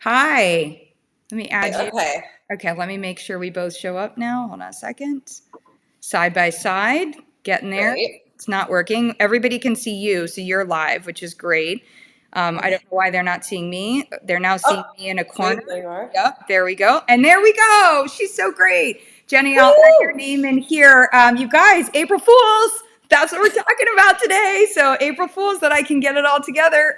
Hi. Let me add you. Okay. Okay, let me make sure we both show up now. Hold on a second. Side by side, getting there. Great. It's not working. Everybody can see you, so you're live, which is great. I don't know why they're not seeing me. They're now seeing Oh, me in a wait, corner. there you are. Yep, there we go. And there we go. She's so great. Jenny, I'll add your Woo! name in here. You guys, April Fools. That's what we're talking about today. So April Fools, that I can get it all together.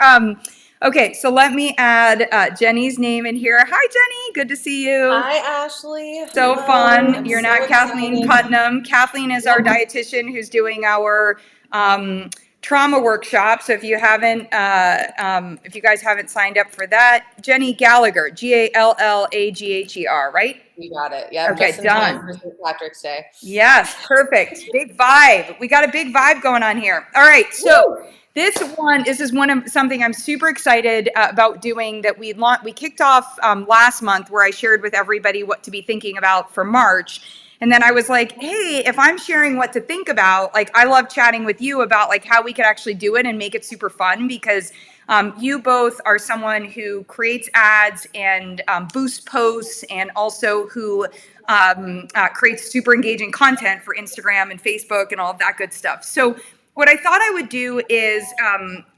Okay, so let me add Jenny's name in here. Hi, Jenny. Good to see you. Hi, Ashley. So Hello. fun. I'm You're so not Kathleen excited. Putnam. Kathleen is our Yep. dietitian who's doing our trauma workshop. So if you guys haven't signed up for that, Jenny Gallagher, Gallagher, right? You got it. Yep. Okay, Just in time done. for St. Patrick's Day. Yes, perfect. Big vibe. We got a big vibe going on here. All right, so Woo! this is one of something I'm super excited about doing that we kicked off last month, where I shared with everybody what to be thinking about for March. And then I was like, hey, if I'm sharing what to think about, like I love chatting with you about like how we could actually do it and make it super fun, because you both are someone who creates ads and boosts posts, and also who creates super engaging content for Instagram and Facebook and all of that good stuff. So what I thought I would do is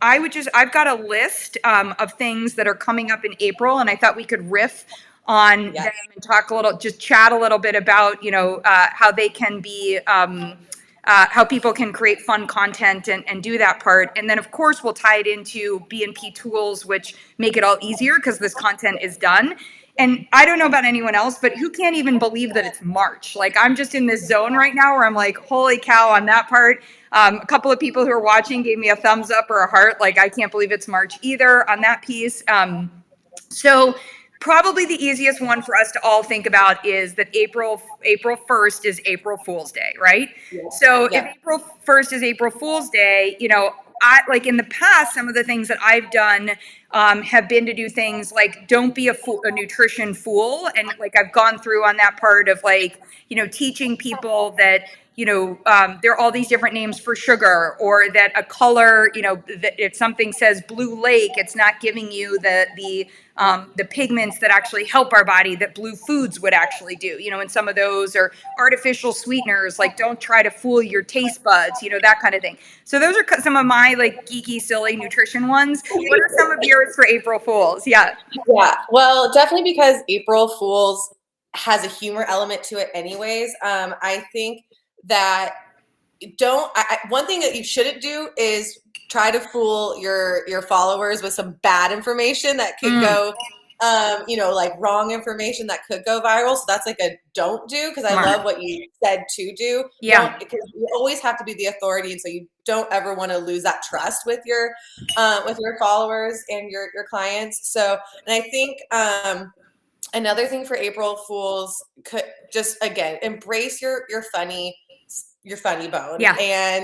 I've got a list of things that are coming up in April, and I thought we could riff on them Yes. and just chat a little bit about, how they can be, how people can create fun content and do that part. And then of course we'll tie it into B&P tools, which make it all easier because this content is done. And I don't know about anyone else, but who can't even believe that it's March? Like I'm just in this zone right now where I'm like, holy cow, on that part. A couple of people who are watching gave me a thumbs up or a heart. Like I can't believe it's March either on that piece. So probably the easiest one for us to all think about is that April 1st is April Fool's Day, right? Yes. So if Yep. April 1st is April Fool's Day, I like in the past, some of the things that I've done have been to do things like don't be a nutrition fool. And like I've gone through on that part of like, teaching people that, there are all these different names for sugar, or that a color, that if something says blue lake, it's not giving you the pigments that actually help our body that blue foods would actually do, and some of those are artificial sweeteners, like don't try to fool your taste buds, that kind of thing. So those are some of my like geeky, silly nutrition ones. What are some of yours for April Fools? Yeah. Yeah. Well, definitely because April Fools has a humor element to it anyways. I think that one thing that you shouldn't do is try to fool your followers with some bad information that could go like wrong information that could go viral. So that's like a don't do, because I Smart. love what you said to do. Yeah. Don't, because you always have to be the authority, and so you don't ever want to lose that trust with your followers and your clients. So, and I think another thing for April Fools could just again embrace your funny bone. Yeah. And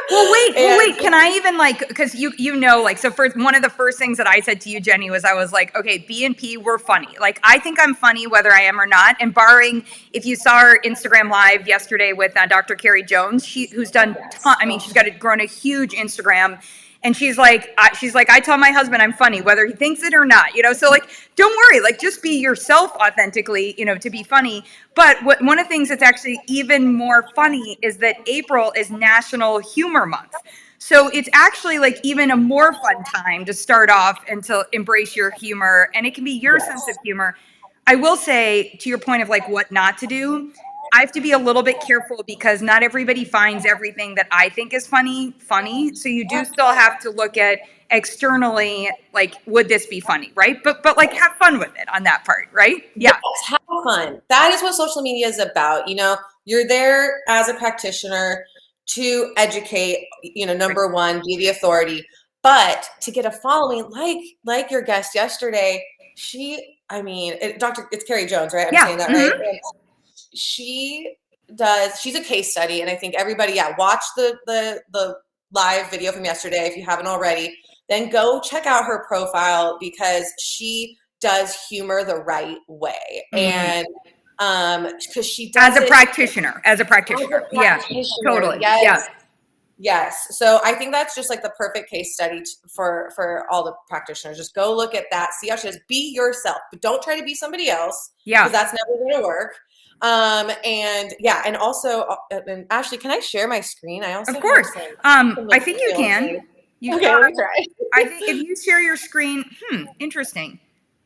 Well, and wait. Can I even like, because like, so first, one of the first things that I said to you, Jenny, was I was like, okay, B&P, we're funny. Like, I think I'm funny whether I am or not. And barring, if you saw our Instagram live yesterday with Dr. Carrie Jones, who's done, yes. she's grown a huge Instagram. And she's like, I tell my husband I'm funny, whether he thinks it or not, So like, don't worry, like just be yourself authentically, to be funny. But one of the things that's actually even more funny is that April is National Humor Month. So it's actually like even a more fun time to start off and to embrace your humor, and it can be your sense of Yes. humor. I will say, to your point of like what not to do, I have to be a little bit careful because not everybody finds everything that I think is funny. So you do still have to look at externally, like, would this be funny, right? But like have fun with it on that part, right? Yes, Yeah. have fun. That is what social media is about. You're there as a practitioner to educate, number one, be the authority, but to get a following like your guest yesterday, it's Carrie Jones, right? I'm Yeah. saying that right. And she's a case study, and I think everybody, watch the live video from yesterday if you haven't already. Then go check out her profile, because she does humor the right way. And because she does As a it practitioner. as a Yeah. practitioner. Totally. Yeah. Yes. Yes. So I think that's just like the perfect case study for all the practitioners. Just go look at that, see how she is. Be yourself, but don't try to be somebody else because Yeah, that's never going to work. And yeah, and also, and Ashley, can I share my screen? I of also have course. some I like think you real can. things. You, Okay, let me try. I think if you share your screen, interesting.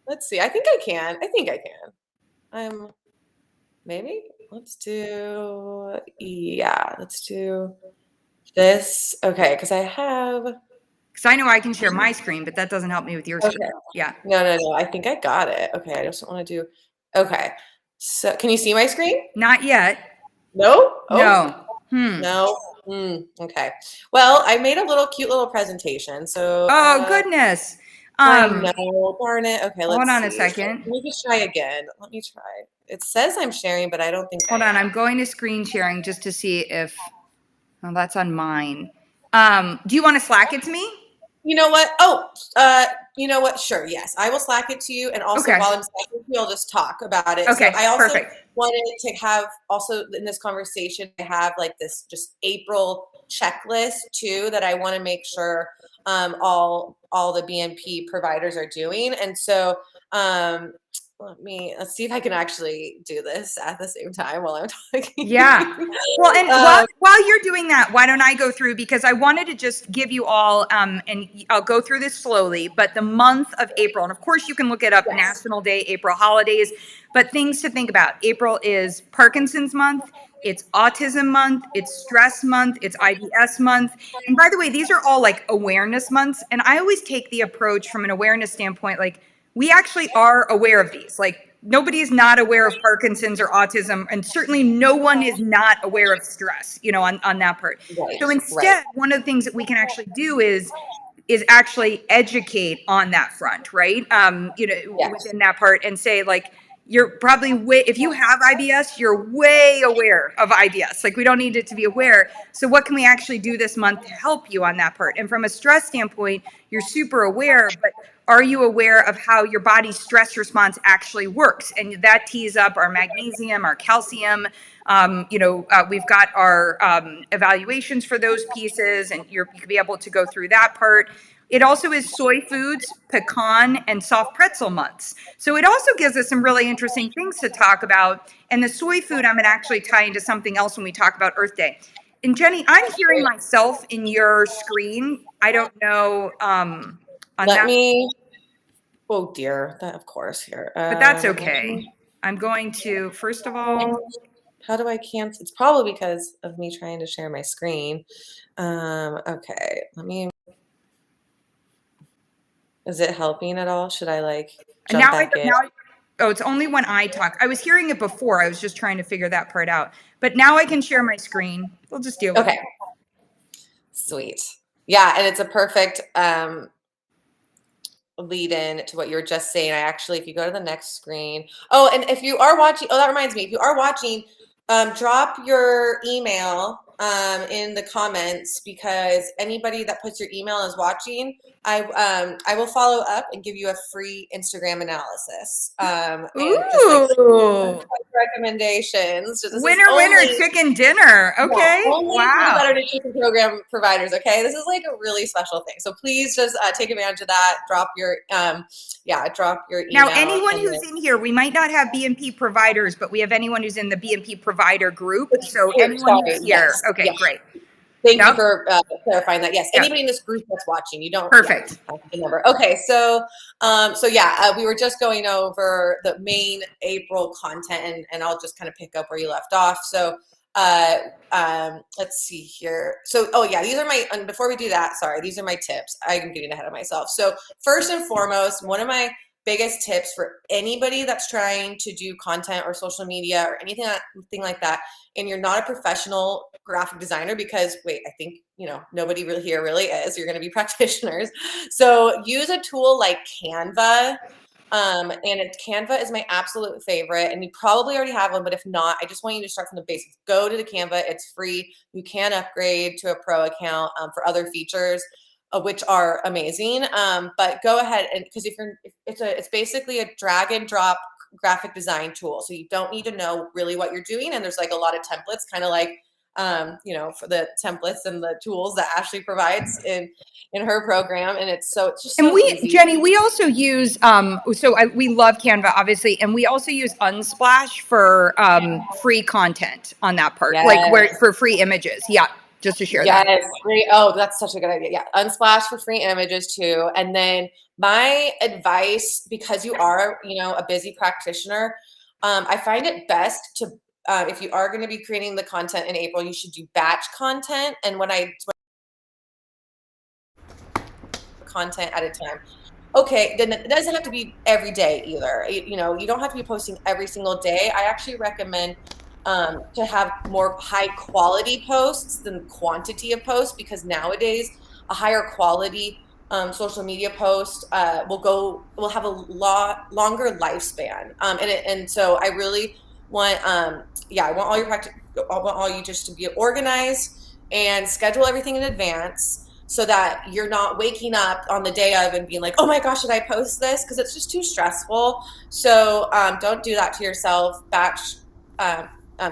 Let's see. I think I can. I think I can. Maybe let's do, yeah, let's do this. Okay, because I have, Because I know I can share my screen, but that doesn't help me with your okay. screen. Yeah. No, no, no. I think I got it. Okay, I just don't want to do. Okay, so can you see my screen? Not yet. No. Oh, No. Hmm. no. Okay. Well, I made a little cute little presentation. So, Oh, goodness. I Um, know. Darn it. Okay, hold let's on a see. second. Let me just try again. Let me try. It says I'm sharing, but I don't think I Hold on. I'm am. going to screen sharing just to see if, oh, that's on mine. Do you want to Slack it to me? You know what? Oh, you know what? Sure, yes. I will Slack it to you. And also Okay. while I'm slacking to you, I'll just talk about it. So Okay. I also Perfect. wanted to have also in this conversation, I have like this just April checklist too that I want to make sure all the BNP providers are doing. And so let's see if I can actually do this at the same time while I'm Yeah. talking. Well, and while um, while you're doing that, why don't I go through because I wanted to just give you all and I'll go through this slowly, but the month of April, and of course you can look it up yes. National Day, April holidays, but things to think about. April is Parkinson's month, it's autism month, it's stress month, it's IBS month. And by the way, these are all like awareness months, and I always take the approach from an awareness standpoint like we actually are aware of these. Like nobody is not aware of Parkinson's or autism, and certainly no one is not aware of stress, on that part. Right, So right. instead, one of the things that we can actually do is actually educate on that front, right? Yes. Within that part and say like, you're probably if you have IBS, you're way aware of IBS. Like we don't need it to be aware. So what can we actually do this month to help you on that part? And from a stress standpoint, you're super aware, but are you aware of how your body's stress response actually works? And that tees up our magnesium, our calcium. We've got our evaluations for those pieces, and you can be able to go through that part. It also is soy foods, pecan, and soft pretzel months. So it also gives us some really interesting things to talk about. And the soy food, I'm going to actually tie into something else when we talk about Earth Day. And Jenny, I'm hearing myself in your screen. I don't know on Let that, me, oh dear, that of course here. but that's Let okay. me, I'm going to, first of all, how do I cancel? It's probably because of me trying to share my screen. Okay, is it helping at all? Should I like and jump back in? oh, it's only when I talk. I was hearing it before. I was just trying to figure that part out. But now I can share my screen. We'll just deal with it. Okay, sweet. Yeah, and it's a perfect lead in to what you were just saying. I actually, if you go to the next screen. Oh, and if you are watching, oh, that reminds me, if you are watching, drop your email in the comments because anybody that puts your email is watching. I will follow up and give you a free Instagram analysis. And just like Ooh. recommendations. This is Winner, winner, only chicken dinner. yeah, Okay. only for the Wow. Better Nutrition Program providers. Okay, this is like a really special thing. So please just take advantage of that. Drop your drop your Now, email. anyone And who's in here, we might not have BNP providers, but we have anyone who's in the BNP provider group. So here, anyone who's sorry, here. yes, Okay, yes. great. Thank you Yep. for clarifying that. Yes, Yep. anybody in this group that's watching, you don't. Yeah, Perfect. I remember. Okay, so we were just going over the main April content, and I'll just kind of pick up where you left off. So let's see here. So oh yeah, these are my. And before we do that, sorry, these are my tips. I'm getting ahead of myself. So first and foremost, one of my biggest tips for anybody that's trying to do content or social media or anything like that, and you're not a professional graphic designer, because wait, I think nobody really here really is. You're going to be practitioners. So use a tool like Canva. Canva is my absolute favorite, and you probably already have one, but if not, I just want you to start from the basics. Go to the Canva. It's free. You can upgrade to a pro account for other features, which are amazing. But go ahead and because it's basically a drag and drop graphic design tool, so you don't need to know really what you're doing, and there's like a lot of templates, kind of like for the templates and the tools that Ashley provides in her program. And it's just And so easy. Jenny, we also use, we love Canva, obviously, and we also use Unsplash for free content on that part, Yes. for free images. Yeah, just to share that. Yes, great. Oh, that's such a good idea. Yeah, Unsplash for free images too. And then my advice, because you are, a busy practitioner, I find it best to, if you are going to be creating the content in April, you should do batch content. And when content at a time. Okay, then it doesn't have to be every day either. You don't have to be posting every single day. I actually recommend to have more high quality posts than quantity of posts, because nowadays a higher quality social media post will have a longer lifespan. And so I really want I want all you just to be organized and schedule everything in advance, so that you're not waking up on the day of and being like, oh my gosh, should I post this? Because it's just too stressful. So don't do that to yourself.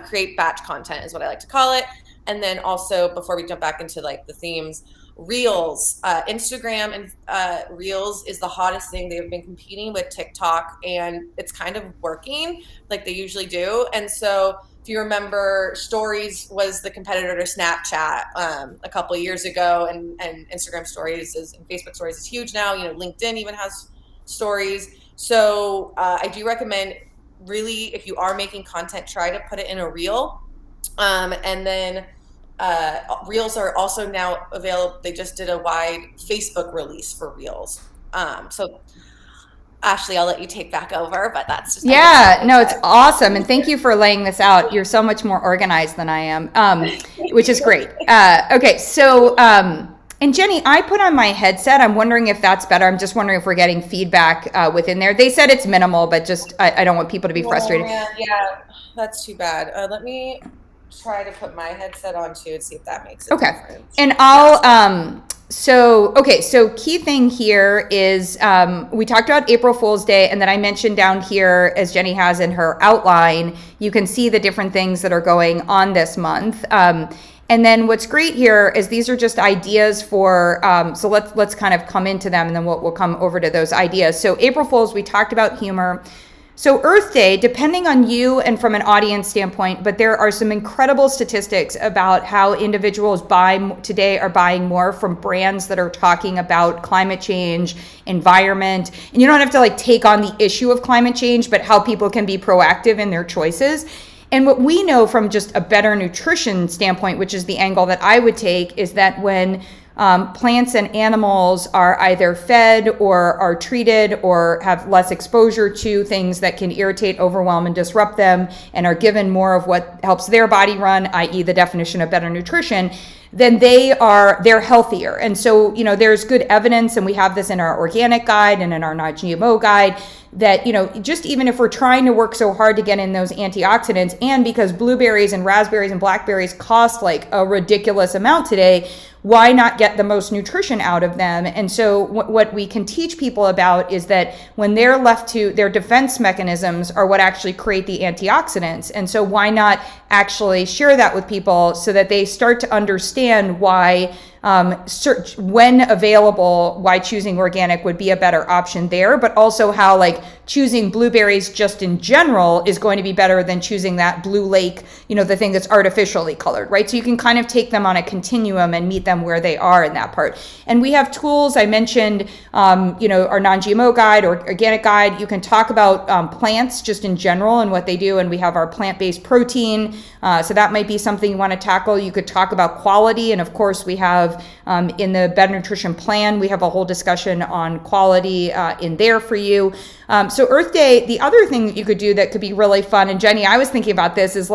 Create batch content is what I like to call it. And then also, before we jump back into like the themes, Reels, Instagram and Reels is the hottest thing. They've been competing with TikTok, and it's kind of working like they usually do. And so if you remember, Stories was the competitor to Snapchat a couple of years ago, and Instagram Stories and Facebook Stories is huge now. LinkedIn even has Stories. So I do recommend, really, if you are making content, try to put it in a reel. And then Reels are also now available. They just did a wide Facebook release for Reels. So Ashley, I'll let you take back over, but that's just... Yeah, no, it's awesome. And thank you for laying this out. You're so much more organized than I am, which is great. Okay, so, and Jenny, I put on my headset. I'm wondering if that's better. I'm just wondering if we're getting feedback within there. They said it's minimal, but just, I don't want people to be frustrated. Yeah, that's too bad. Let me try to put my headset on too and see if that makes a difference. And I'll, so key thing here is we talked about April Fool's Day, and then I mentioned down here, as Jenny has in her outline, you can see the different things that are going on this month. And then what's great here is these are just ideas for, so let's kind of come into them, and then we'll come over to those ideas. So April Fool's, we talked about humor. So Earth Day, depending on you and from an audience standpoint, but there are some incredible statistics about how individuals today are buying more from brands that are talking about climate change, environment, and you don't have to take on the issue of climate change, but how people can be proactive in their choices. And what we know from just a better nutrition standpoint, which is the angle that I would take, is that when plants and animals are either fed or are treated or have less exposure to things that can irritate, overwhelm, and disrupt them, and are given more of what helps their body run, i.e. the definition of better nutrition, then they're healthier. And so, there's good evidence, and we have this in our organic guide and in our non-GMO guide, that, just even if we're trying to work so hard to get in those antioxidants, and because blueberries and raspberries and blackberries cost a ridiculous amount today, why not get the most nutrition out of them? And so what we can teach people about is that when they're left to their defense mechanisms are what actually create the antioxidants. And so why not actually share that with people so that they start to understand why when available, why choosing organic would be a better option there, but also how choosing blueberries just in general is going to be better than choosing that Blue Lake, the thing that's artificially colored, right? So you can kind of take them on a continuum and meet them where they are in that part. And we have tools. I mentioned, our non-GMO guide or organic guide. You can talk about plants just in general and what they do. And we have our plant-based protein. So that might be something you want to tackle. You could talk about quality. And of course, we have in the Better Nutrition Plan, we have a whole discussion on quality in there for you. So Earth Day, the other thing that you could do that could be really fun, and Jenny, I was thinking about this, is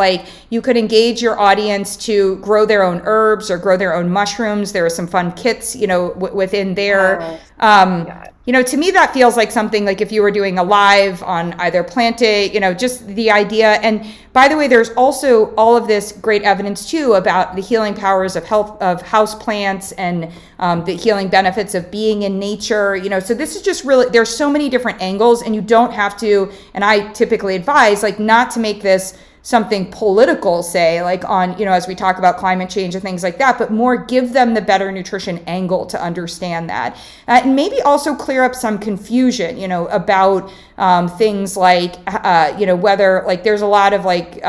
you could engage your audience to grow their own herbs or grow their own mushrooms. There are some fun kits, within there. To me, that feels like something if you were doing a live on either Plant Day, just the idea. And by the way, there's also all of this great evidence too about the healing powers of house plants and the healing benefits of being in nature. So this is just really, there's so many different angles, and you don't have to, and I typically advise not to make this something political, say, like on, as we talk about climate change and things like that, but more give them the better nutrition angle to understand that. And maybe also clear up some confusion, about things like, whether, like, there's a lot of like,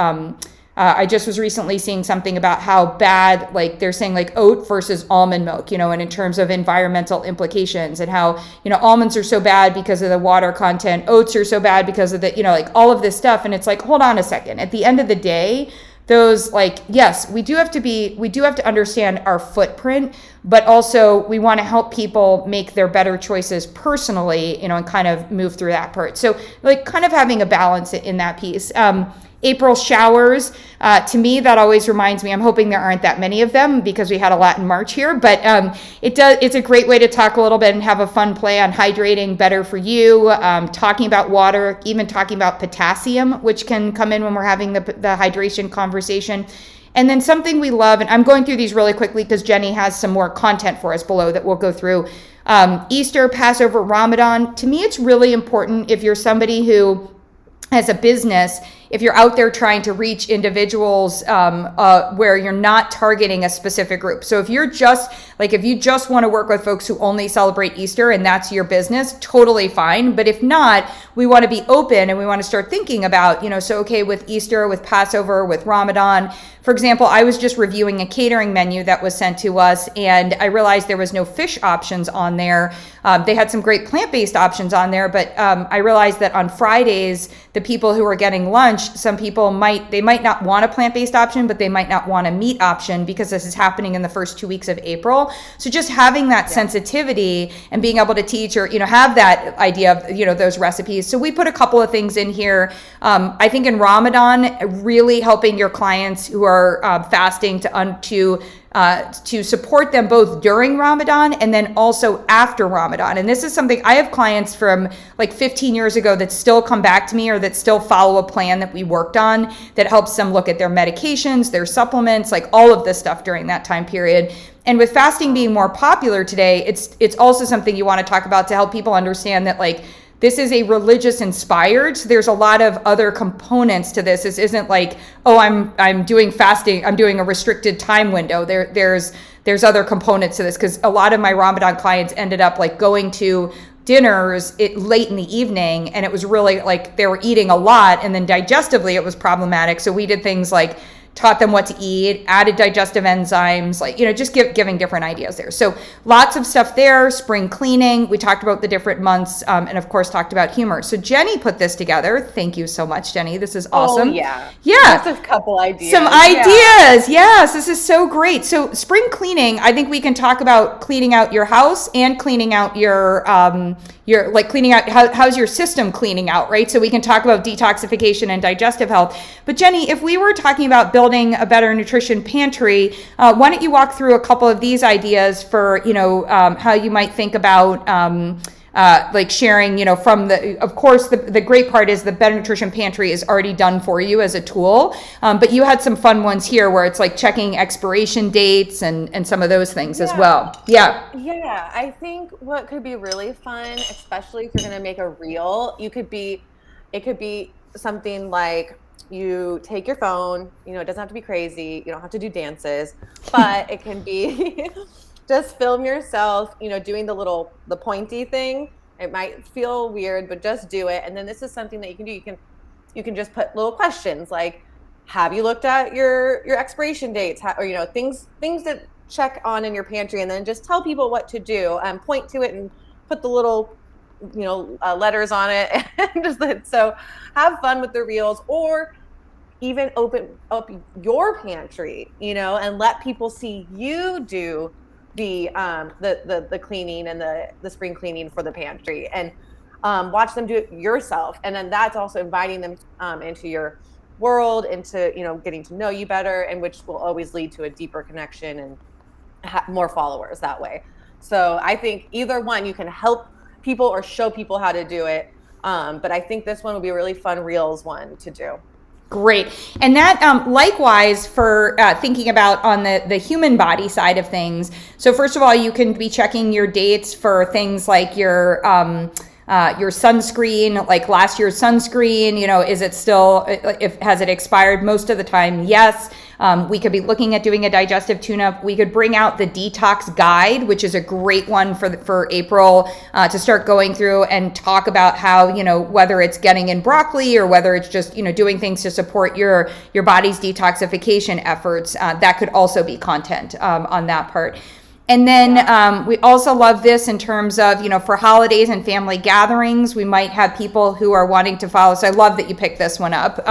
I just was recently seeing something about how bad, like they're saying like oat versus almond milk, and in terms of environmental implications, and how, almonds are so bad because of the water content, oats are so bad because of the, like all of this stuff. And it's like, hold on a second. At the end of the day, those, like, yes, we do have to understand our footprint, but also we want to help people make their better choices personally, and kind of move through that part. So like kind of having a balance in that piece. April showers, to me, that always reminds me, I'm hoping there aren't that many of them because we had a lot in March here, but it's a great way to talk a little bit and have a fun play on hydrating better for you, talking about water, even talking about potassium, which can come in when we're having the hydration conversation. And then something we love, and I'm going through these really quickly because Jenny has some more content for us below that we'll go through. Easter, Passover, Ramadan. To me, it's really important if you're somebody who, as a business, if you're out there trying to reach individuals where you're not targeting a specific group. So if you're just like, if you just want to work with folks who only celebrate Easter and that's your business, totally fine. But if not, we want to be open and we want to start thinking about, so okay, with Easter, with Passover, with Ramadan. For example, I was just reviewing a catering menu that was sent to us, and I realized there was no fish options on there. They had some great plant-based options on there, but I realized that on Fridays, the people who were getting lunch, some people might not want a plant-based option, but they might not want a meat option because this is happening in the first 2 weeks of April. So just having that sensitivity and being able to teach or, have that idea of, those recipes. So we put a couple of things in here. I think in Ramadan, really helping your clients who are fasting to support them both during Ramadan and then also after Ramadan. And this is something I have clients from like 15 years ago that still come back to me or that still follow a plan that we worked on that helps them look at their medications, their supplements, like all of this stuff during that time period. And with fasting being more popular today, it's also something you want to talk about to help people understand that, like, this is a religious inspired. So there's a lot of other components to this. This isn't like, oh, I'm doing fasting, I'm doing a restricted time window. There's other components to this, because a lot of my Ramadan clients ended up like going to dinners late in the evening, and it was really like they were eating a lot, and then digestively it was problematic. So we did things like taught them what to eat, added digestive enzymes, like, just giving different ideas there. So lots of stuff there. Spring cleaning, we talked about the different months, and of course talked about humor. So Jenny put this together. Thank you so much, Jenny. This is awesome. Oh, yeah. Yeah. Just a couple ideas. Some ideas. Yes, this is so great. So spring cleaning, I think we can talk about cleaning out your house and cleaning out your like cleaning out, how's your system cleaning out, right? So we can talk about detoxification and digestive health. But Jenny, if we were talking about building a better nutrition pantry, why don't you walk through a couple of these ideas for, how you might think about like sharing, from of course, the great part is the Better Nutrition Pantry is already done for you as a tool. But you had some fun ones here where it's like checking expiration dates and some of those things as well. Yeah. Yeah. I think what could be really fun, especially if you're going to make a reel, it could be something like you take your phone, it doesn't have to be crazy. You don't have to do dances, but it can be just film yourself, doing the pointy thing. It might feel weird, but just do it. And then this is something that you can do. You can just put little questions like, have you looked at your expiration dates? Or, things that check on in your pantry, and then just tell people what to do. Point to it and put the little, letters on it. And so have fun with the reels, or even open up your pantry, and let people see you do the cleaning and the spring cleaning for the pantry, and watch them do it yourself. And then that's also inviting them into your world, into getting to know you better, and which will always lead to a deeper connection and more followers that way. So I think either one, you can help people or show people how to do it. But I think this one will be a really fun reels one to do. Great. And that likewise for thinking about on the human body side of things. So first of all, you can be checking your dates for things like your your sunscreen, like last year's sunscreen, is it still, has it expired? Most of the time, yes. We could be looking at doing a digestive tune-up. We could bring out the detox guide, which is a great one for April, to start going through and talk about how, whether it's getting in broccoli or whether it's just, doing things to support your body's detoxification efforts. That could also be content on that part. And then we also love this in terms of, for holidays and family gatherings, we might have people who are wanting to follow. So I love that you picked this one up,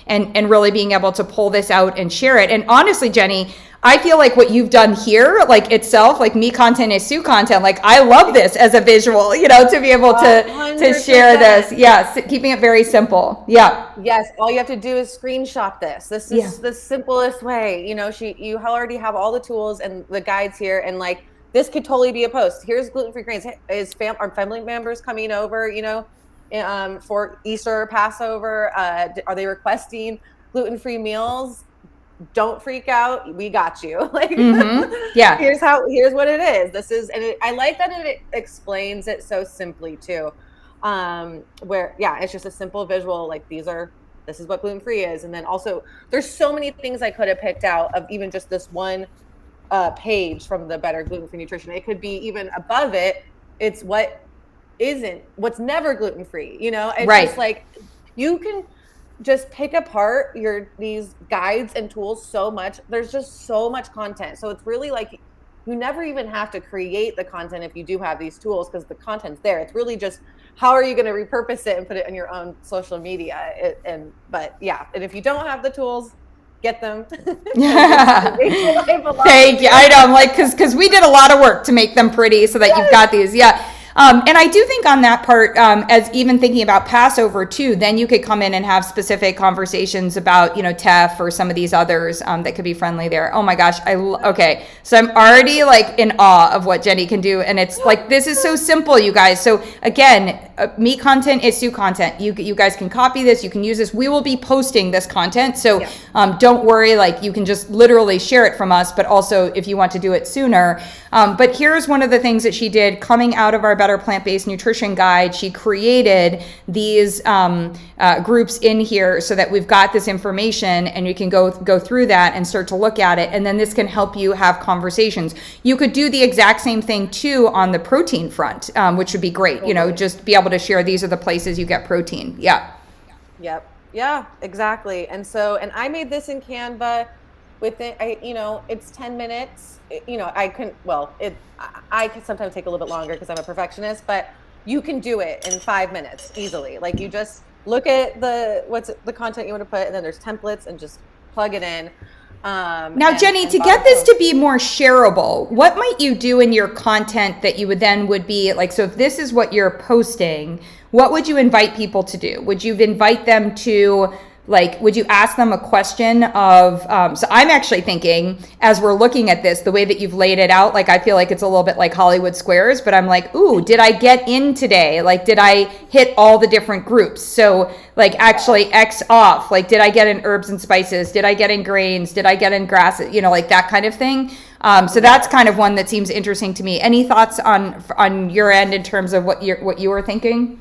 and really being able to pull this out and share it. And honestly, Jenny, I feel like what you've done here, like itself, like me content is Sue content. Like I love this as a visual, to be able to share this. Yeah, keeping it very simple. Yeah. Yes, all you have to do is screenshot this. This is the simplest way. You already have all the tools and the guides here, and like this could totally be a post. Here's gluten-free grains. Are family members coming over? For Easter or Passover? Are they requesting gluten-free meals? Don't freak out. We got you. Yeah. Here's what it is. I like that it explains it so simply too. It's just a simple visual. Like this is what gluten-free is. And then also there's so many things I could have picked out of even just this one page from the Better Gluten-Free Nutrition. It could be even above it. It's what's never gluten-free, It's right. Just like you can just pick apart these guides and tools so much. There's just so much content. So it's really like you never even have to create the content if you do have these tools, because the content's there. It's really just how are you going to repurpose it and put it on your own social media. And if you don't have the tools, get them. Thank you. I know, I'm like, because we did a lot of work to make them pretty so that you've got these. Yeah. And I do think on that part, as even thinking about Passover too, then you could come in and have specific conversations about, TEF or some of these others that could be friendly there. Oh my gosh. Okay. So I'm already like in awe of what Jenny can do. And it's like, this is so simple, you guys. So again, me content is Sue content. You guys can copy this. You can use this. We will be posting this content. So don't worry, like you can just literally share it from us, but also if you want to do it sooner. But here's one of the things that she did coming out of our Better Plant-Based Nutrition Guide. She created these groups in here so that we've got this information and you can go through that and start to look at it. And then this can help you have conversations. You could do the exact same thing too on the protein front, which would be great. Just be able to share these are the places you get protein. Yeah. Yep. Yeah, exactly. And I made this in Canva. It's 10 minutes. I can sometimes take a little bit longer because I'm a perfectionist, but you can do it in 5 minutes easily. Like you just look at the content you want to put, and then there's templates and just plug it in. Now, Jenny, to get this to be more shareable, what might you do in your content that you would be like, so if this is what you're posting, what would you invite people to do? Would you invite them to, like, would you ask them a question of, so I'm actually thinking as we're looking at this, the way that you've laid it out, like, I feel like it's a little bit like Hollywood Squares, but I'm like, ooh, did I get in today? Like, did I hit all the different groups? So like actually X off, like, did I get in herbs and spices? Did I get in grains? Did I get in grasses? Like that kind of thing. So that's kind of one that seems interesting to me. Any thoughts on your end in terms of what you were thinking?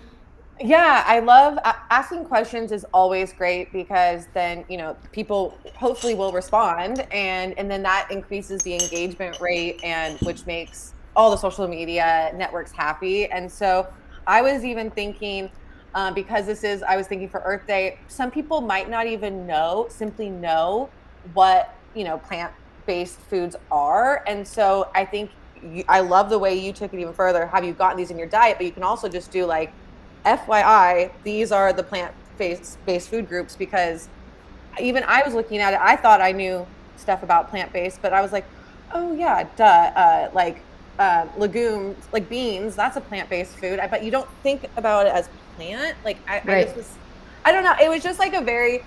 Yeah, I love asking questions is always great because then, people hopefully will respond and then that increases the engagement rate and which makes all the social media networks happy. And so I was even thinking, because I was thinking for Earth Day, some people might not even simply know what, plant-based foods are. And so I think I love the way you took it even further. Have you gotten these in your diet? But you can also just do like, FYI, these are the plant-based food groups, because even I was looking at it, I thought I knew stuff about plant-based, but I was like, oh yeah, duh, legumes, like beans, that's a plant-based food. But you don't think about it as plant. Like I don't know. It was just like a very,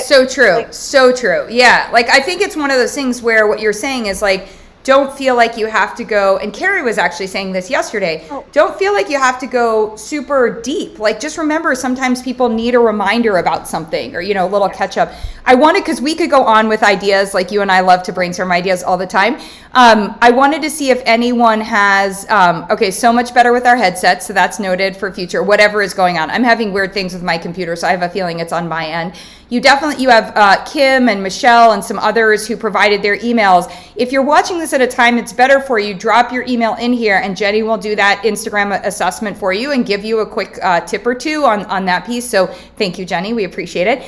so true. So true. Yeah. Like, I think it's one of those things where what you're saying is like, don't feel like you have to go, and Carrie was actually saying this yesterday, don't feel like you have to go super deep. Like, just remember, sometimes people need a reminder about something, or, a little catch up. I wanted, because we could go on with ideas, like you and I love to brainstorm ideas all the time. I wanted to see if anyone has, so much better with our headsets, so that's noted for future, whatever is going on. I'm having weird things with my computer, so I have a feeling it's on my end. You have Kim and Michelle and some others who provided their emails. If you're watching this at a time it's better for you, drop your email in here and Jenny will do that Instagram assessment for you and give you a quick tip or two on that piece. So thank you, Jenny. We appreciate it.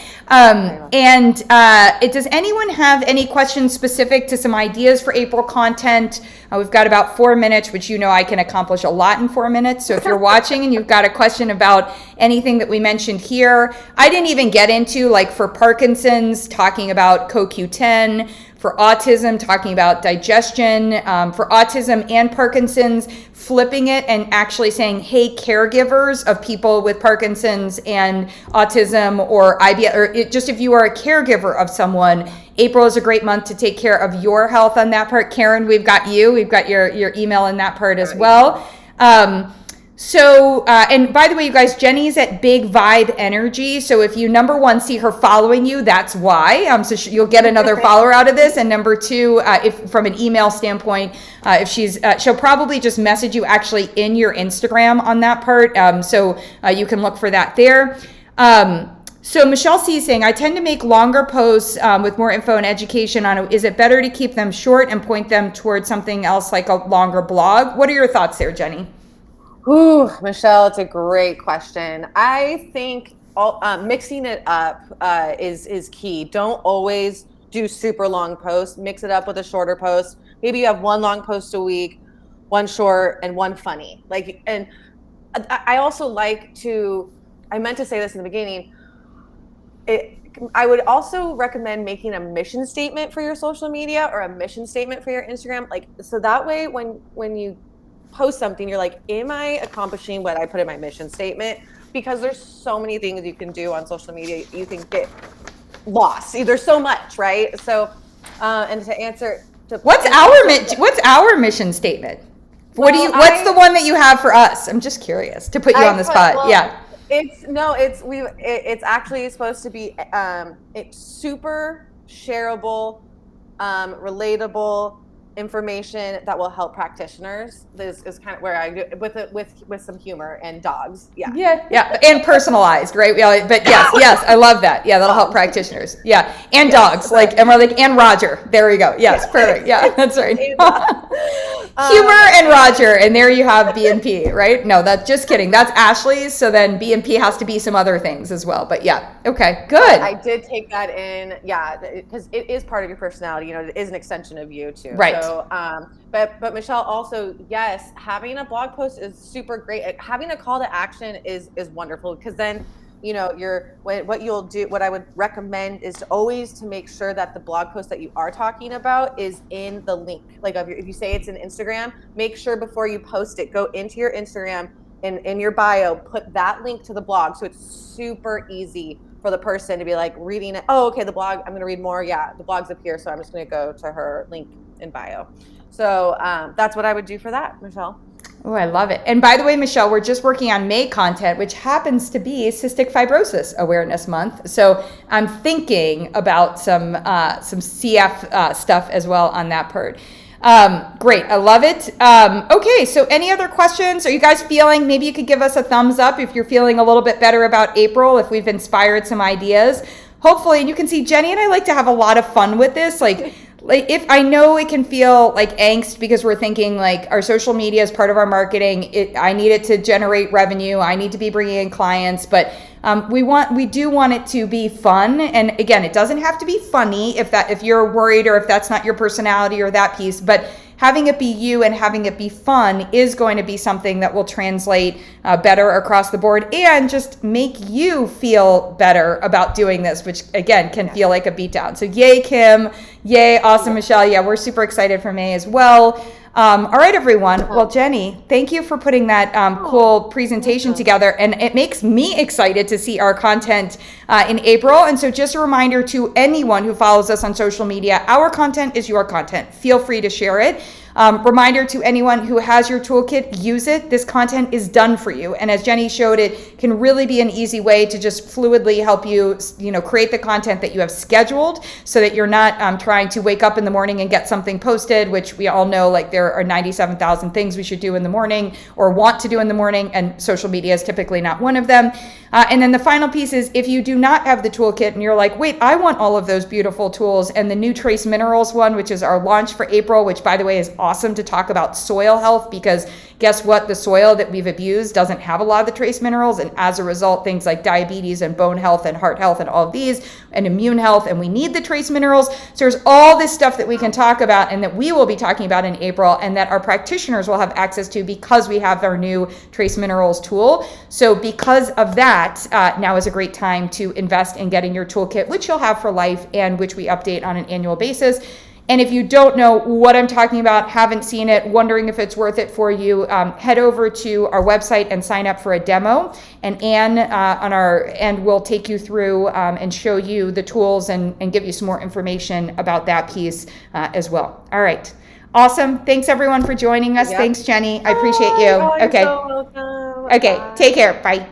Does anyone have any questions specific to some ideas for April content? We've got about 4 minutes, which I can accomplish a lot in 4 minutes. So if you're watching and you've got a question about anything that we mentioned here, I didn't even get into, like, for Parkinson's, talking about CoQ10, for autism, talking about digestion, for autism and Parkinson's, flipping it and actually saying, hey, caregivers of people with Parkinson's and autism or IBS, or just if you are a caregiver of someone, April is a great month to take care of your health on that part. Karen, we've got your email in that part as well. And by the way, you guys, Jenny's at Big Vibe Energy. So if you, number one, see her following you, that's why. You'll get another follower out of this. And number two, if from an email standpoint, if she'll probably just message you actually in your Instagram on that part. You can look for that there. So Michelle C is saying, I tend to make longer posts with more info and education on it. Is it better to keep them short and point them towards something else like a longer blog? What are your thoughts there, Jenny? Ooh, Michelle, it's a great question. I think mixing it up is key. Don't always do super long posts. Mix it up with a shorter post. Maybe you have one long post a week, one short, and one funny. And I also like to, I meant to say this in the beginning, I would also recommend making a mission statement for your social media or a mission statement for your Instagram. So that way when you post something, you're like, am I accomplishing what I put in my mission statement? Because there's so many things you can do on social media. You can get lost. There's so much, right? So, and to answer, what's our mission statement? What's the one that you have for us? I'm just curious to put you on the spot. Well, yeah. It's actually supposed to be it's super shareable, relatable information that will help practitioners. This is kind of where I do with some humor and dogs. Yeah, and personalized, right? Yeah, but yes, I love that. Yeah, that'll help practitioners. Yeah, and dogs, and Roger. There we go. Yes, perfect. Yeah, that's right. Humor and Roger, and there you have B&P, right? No, that's just kidding. That's Ashley's. So then B&P has to be some other things as well. But yeah, okay, good. I did take that in, because it is part of your personality. It is an extension of you too. Right. So, but Michelle, also, yes, having a blog post is super great. Having a call to action is wonderful, because then, what you'll do, what I would recommend is to make sure that the blog post that you are talking about is in the link. If you say it's in Instagram, make sure before you post it, go into your Instagram and in your bio, put that link to the blog. So it's super easy for the person to be reading it. Oh, okay, the blog, I'm going to read more. Yeah, the blog's up here. So I'm just going to go to her link in bio. So that's what I would do for that, Michelle. Oh, I love it. And by the way, Michelle, we're just working on May content, which happens to be Cystic Fibrosis Awareness Month. So I'm thinking about some CF stuff as well on that part. Great. I love it. Okay. So any other questions? Are you guys feeling, maybe you could give us a thumbs up if you're feeling a little bit better about April, if we've inspired some ideas. Hopefully, and you can see Jenny and I like to have a lot of fun with this. If I know it can feel like angst because we're thinking our social media is part of our marketing. I need it to generate revenue. I need to be bringing in clients, but we do want it to be fun. And again, it doesn't have to be funny if you're worried or if that's not your personality or that piece, but having it be you and having it be fun is going to be something that will translate better across the board and just make you feel better about doing this, which again can feel like a beatdown. So yay, Kim. Yay, awesome, Michelle. Yeah, we're super excited for May as well. All right, everyone. Well, Jenny, thank you for putting that cool presentation together. And it makes me excited to see our content in April. And so just a reminder to anyone who follows us on social media, our content is your content. Feel free to share it. Reminder to anyone who has your toolkit, use it. This content is done for you. And as Jenny showed, it can really be an easy way to just fluidly help you, create the content that you have scheduled so that you're not trying to wake up in the morning and get something posted, which we all know, like there are 97,000 things we should do in the morning or want to do in the morning, and social media is typically not one of them. And then the final piece is, if you do not have the toolkit and you're like, wait, I want all of those beautiful tools, and the new Trace Minerals one, which is our launch for April, which by the way is awesome to talk about soil health, because guess what? The soil that we've abused doesn't have a lot of the trace minerals, and as a result, things like diabetes and bone health and heart health and all of these, and immune health, and we need the trace minerals. So there's all this stuff that we can talk about and that we will be talking about in April, and that our practitioners will have access to because we have our new trace minerals tool. So because of that, now is a great time to invest in getting your toolkit, which you'll have for life and which we update on an annual basis. And if you don't know what I'm talking about, haven't seen it, wondering if it's worth it for you, head over to our website and sign up for a demo. And Anne on our end will take you through and show you the tools and give you some more information about that piece as well. All right. Awesome. Thanks everyone for joining us. Yep. Thanks, Jenny. I appreciate you. Oh, okay. You're so welcome. Okay. Bye. Take care. Bye.